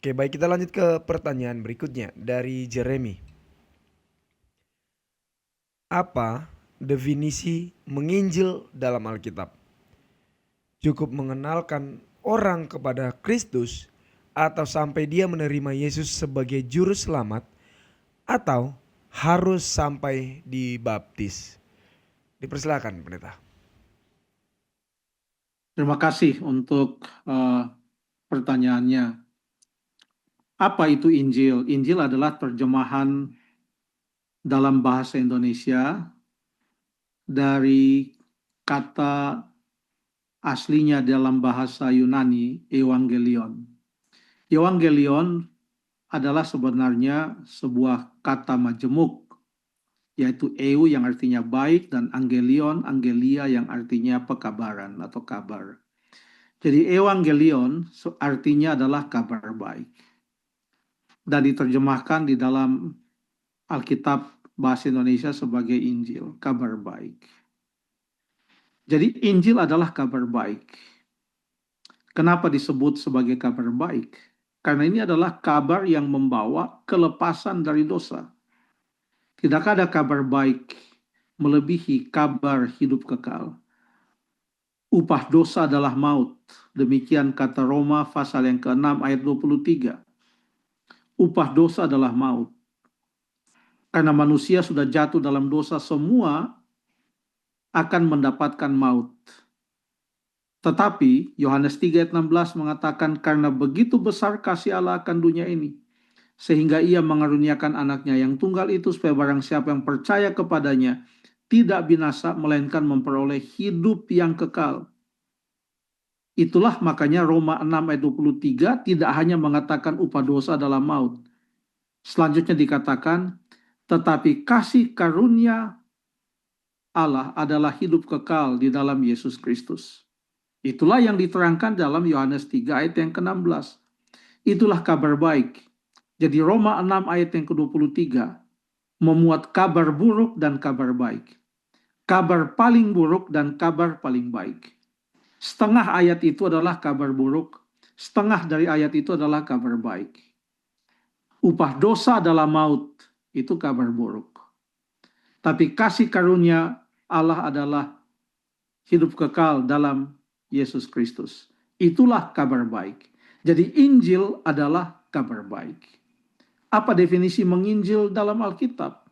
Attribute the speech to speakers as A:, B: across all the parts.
A: Oke, baik, kita lanjut ke pertanyaan berikutnya dari Jeremy. Apa definisi menginjil dalam Alkitab? Cukup mengenalkan orang kepada Kristus atau sampai dia menerima Yesus sebagai juru selamat, atau harus sampai dibaptis? Dipersilakan, pendeta.
B: Terima kasih untuk pertanyaannya. Apa itu Injil? Injil adalah terjemahan dalam bahasa Indonesia dari kata aslinya dalam bahasa Yunani, Evangelion. Evangelion adalah sebenarnya sebuah kata majemuk, yaitu eu yang artinya baik dan angelion, angelia yang artinya pekabaran atau kabar. Jadi Evangelion artinya adalah kabar baik. Dan diterjemahkan di dalam Alkitab bahasa Indonesia sebagai Injil, kabar baik. Jadi Injil adalah kabar baik. Kenapa disebut sebagai kabar baik? Karena ini adalah kabar yang membawa kelepasan dari dosa. Tidak ada kabar baik melebihi kabar hidup kekal. Upah dosa adalah maut. Demikian kata Roma pasal yang ke-6 ayat 23. Upah dosa adalah maut. Karena manusia sudah jatuh dalam dosa, semua akan mendapatkan maut. Tetapi Yohanes 3 ayat 16 mengatakan, karena begitu besar kasih Allah akan dunia ini, sehingga ia mengaruniakan anaknya yang tunggal itu, supaya barang siapa yang percaya kepadanya tidak binasa, melainkan memperoleh hidup yang kekal. Itulah makanya Roma 6 ayat 23 tidak hanya mengatakan upah dosa adalah maut. Selanjutnya dikatakan, tetapi kasih karunia Allah adalah hidup kekal di dalam Yesus Kristus. Itulah yang diterangkan dalam Yohanes 3 ayat yang ke-16. Itulah kabar baik. Jadi Roma 6 ayat yang ke-23 memuat kabar buruk dan kabar baik. Kabar paling buruk dan kabar paling baik. Setengah ayat itu adalah kabar buruk, setengah dari ayat itu adalah kabar baik. Upah dosa adalah maut, itu kabar buruk. Tapi kasih karunia Allah adalah hidup kekal dalam Yesus Kristus. Itulah kabar baik. Jadi Injil adalah kabar baik. Apa definisi menginjil dalam Alkitab?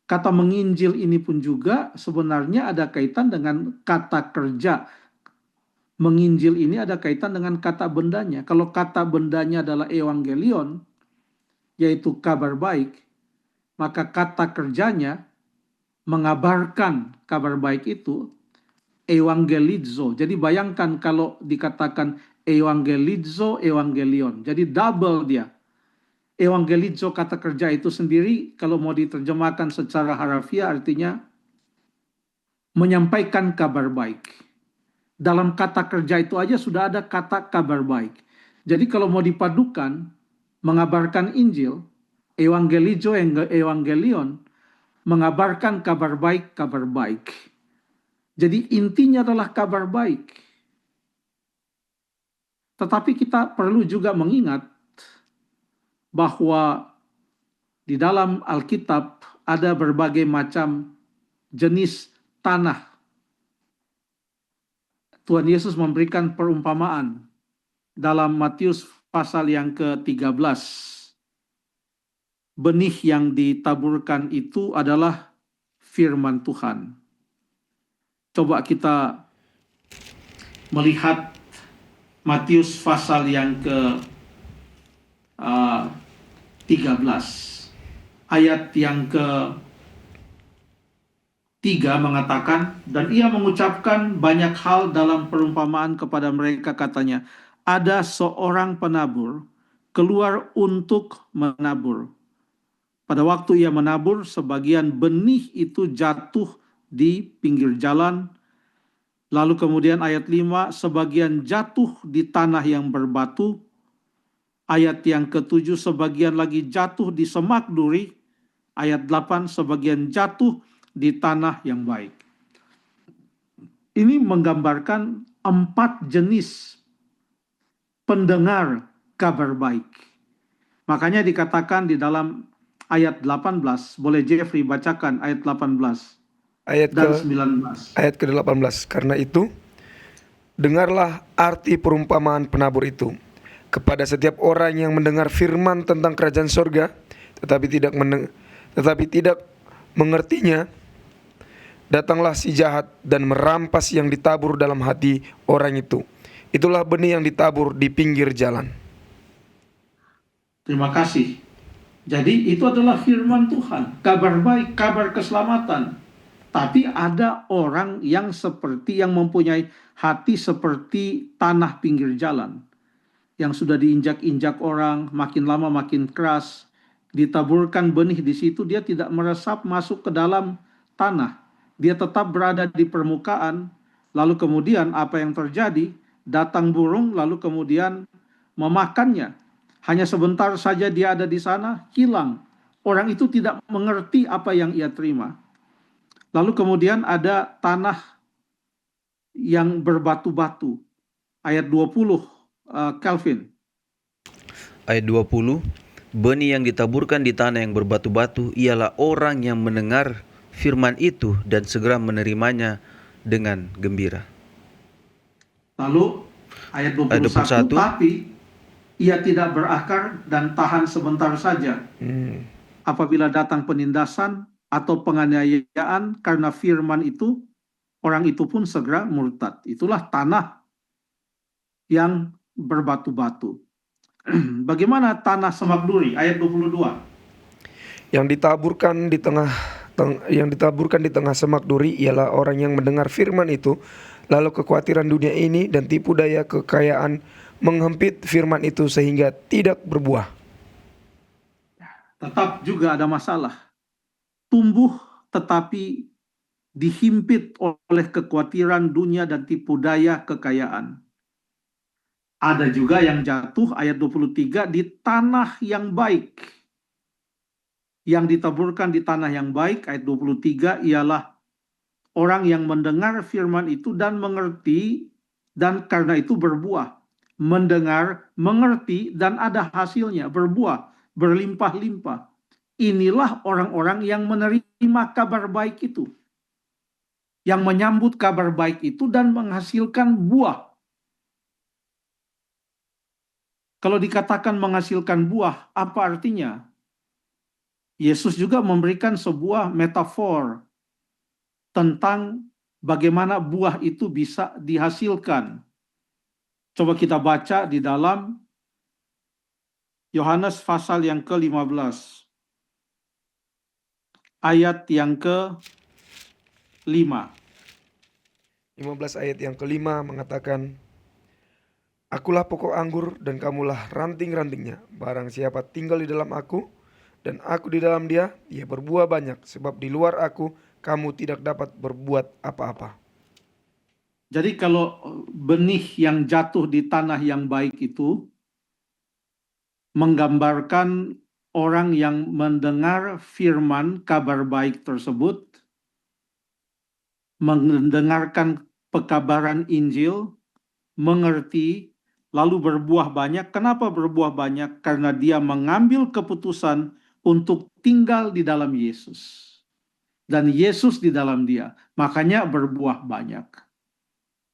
B: Kata menginjil ini pun juga sebenarnya ada kaitan dengan kata kerja. Menginjil ini ada kaitan dengan kata bendanya. Kalau kata bendanya adalah evangelion, yaitu kabar baik, maka kata kerjanya mengabarkan kabar baik itu evangelizo. Jadi bayangkan kalau dikatakan evangelizo, evangelion. Jadi double dia. Evangelizo kata kerja itu sendiri kalau mau diterjemahkan secara harafiah artinya menyampaikan kabar baik. Dalam kata kerja itu aja sudah ada kata kabar baik. Jadi kalau mau dipadukan, mengabarkan Injil, evangelizo, evangelion, mengabarkan kabar baik, kabar baik. Jadi intinya adalah kabar baik. Tetapi kita perlu juga mengingat bahwa di dalam Alkitab ada berbagai macam jenis tanah. Tuhan Yesus memberikan perumpamaan dalam Matius pasal yang ke-13. Benih yang ditaburkan itu adalah firman Tuhan. Coba kita melihat Matius pasal yang ke-13. Ayat yang ke-3 mengatakan, dan ia mengucapkan banyak hal dalam perumpamaan kepada mereka, katanya, ada seorang penabur keluar untuk menabur. Pada waktu ia menabur, sebagian benih itu jatuh di pinggir jalan. Lalu kemudian ayat 5, sebagian jatuh di tanah yang berbatu. Ayat yang ke-7, sebagian lagi jatuh di semak duri. Ayat 8, sebagian jatuh di tanah yang baik. Ini menggambarkan 4 jenis pendengar kabar baik. Makanya dikatakan di dalam ayat 18, boleh Jeffrey bacakan ayat 18
A: Ayat
B: dan
A: ke
B: 19.
A: ayat ke-18. Karena itu, dengarlah arti perumpamaan penabur itu. Kepada setiap orang yang mendengar firman tentang kerajaan sorga, tetapi tidak mengertinya, datanglah si jahat dan merampas yang ditabur dalam hati orang itu. Itulah benih yang ditabur di pinggir jalan.
B: Terima kasih. Jadi itu adalah firman Tuhan, kabar baik, kabar keselamatan. Tapi ada orang yang mempunyai hati seperti tanah pinggir jalan, yang sudah diinjak-injak orang, makin lama makin keras, ditaburkan benih di situ, dia tidak meresap masuk ke dalam tanah. Dia tetap berada di permukaan, lalu kemudian apa yang terjadi? Datang burung, lalu kemudian memakannya. Hanya sebentar saja dia ada di sana, hilang. Orang itu tidak mengerti apa yang ia terima. Lalu kemudian ada tanah yang berbatu-batu. Ayat 20, Calvin.
C: Ayat 20, benih yang ditaburkan di tanah yang berbatu-batu ialah orang yang mendengar firman itu dan segera menerimanya dengan gembira.
B: Lalu ayat 21, tapi ia tidak berakar dan tahan sebentar saja. Apabila datang penindasan atau penganiayaan karena firman itu, orang itu pun segera murtad. Itulah tanah yang berbatu-batu. Bagaimana tanah semak duri? Ayat 22.
A: Yang ditaburkan di tengah semak duri ialah orang yang mendengar firman itu, lalu kekhawatiran dunia ini dan tipu daya kekayaan menghempit firman itu sehingga tidak berbuah.
B: Tetap juga ada masalah. Tumbuh tetapi dihimpit oleh kekhawatiran dunia dan tipu daya kekayaan. Ada juga yang jatuh, ayat 23, di tanah yang baik. Yang ditaburkan di tanah yang baik, ayat 23, ialah orang yang mendengar firman itu dan mengerti, dan karena itu berbuah. Mendengar, mengerti, dan ada hasilnya, berbuah, berlimpah-limpah. Inilah orang-orang yang menerima kabar baik itu, yang menyambut kabar baik itu dan menghasilkan buah. Kalau dikatakan menghasilkan buah, apa artinya? Yesus juga memberikan sebuah metafor tentang bagaimana buah itu bisa dihasilkan. Coba kita baca di dalam Yohanes pasal yang ke-15. Ayat yang ke-5.
A: 15 ayat yang ke-5 mengatakan, Akulah pokok anggur dan kamulah ranting-rantingnya. Barang siapa tinggal di dalam aku dan aku di dalam dia, ia berbuah banyak. Sebab di luar aku, kamu tidak dapat berbuat apa-apa.
B: Jadi kalau benih yang jatuh di tanah yang baik itu menggambarkan orang yang mendengar firman kabar baik tersebut, mendengarkan pekabaran Injil, mengerti, lalu berbuah banyak. Kenapa berbuah banyak? Karena dia mengambil keputusan untuk tinggal di dalam Yesus. Dan Yesus di dalam dia. Makanya berbuah banyak.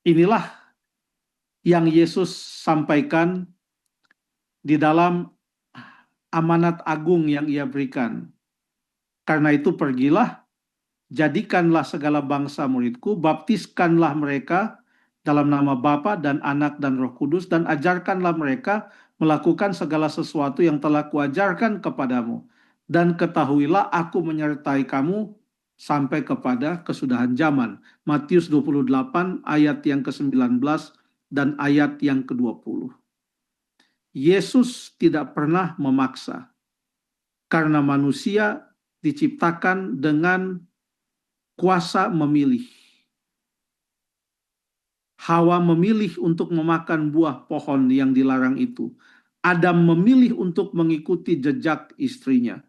B: Inilah yang Yesus sampaikan di dalam amanat agung yang ia berikan. Karena itu pergilah, jadikanlah segala bangsa muridku, baptiskanlah mereka dalam nama Bapa dan Anak dan Roh Kudus, dan ajarkanlah mereka melakukan segala sesuatu yang telah kuajarkan kepadamu. Dan ketahuilah aku menyertai kamu sampai kepada kesudahan zaman. Matius 28 ayat yang ke-19 dan ayat yang ke-20. Yesus tidak pernah memaksa, karena manusia diciptakan dengan kuasa memilih. Hawa memilih untuk memakan buah pohon yang dilarang itu. Adam memilih untuk mengikuti jejak istrinya.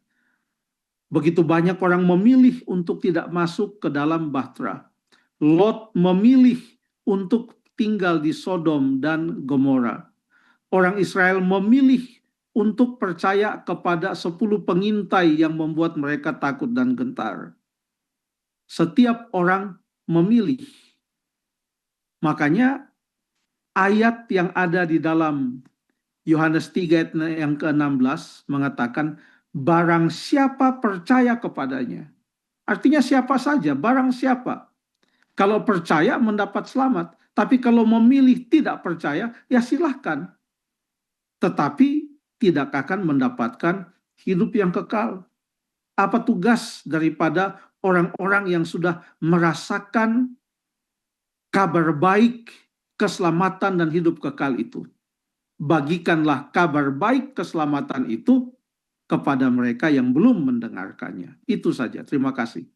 B: Begitu banyak orang memilih untuk tidak masuk ke dalam Bahtera. Lot memilih untuk tinggal di Sodom dan Gomora. orang Israel memilih untuk percaya kepada 10 pengintai yang membuat mereka takut dan gentar. Setiap orang memilih. Makanya ayat yang ada di dalam Yohanes 3 ayat yang ke-16 mengatakan, barang siapa percaya kepadanya. Artinya siapa saja, barang siapa. Kalau percaya mendapat selamat. Tapi kalau memilih tidak percaya, ya silahkan. Tetapi tidak akan mendapatkan hidup yang kekal. Apa tugas daripada orang-orang yang sudah merasakan kabar baik, keselamatan dan hidup kekal itu? Bagikanlah kabar baik keselamatan itu kepada mereka yang belum mendengarkannya. Itu saja. Terima kasih.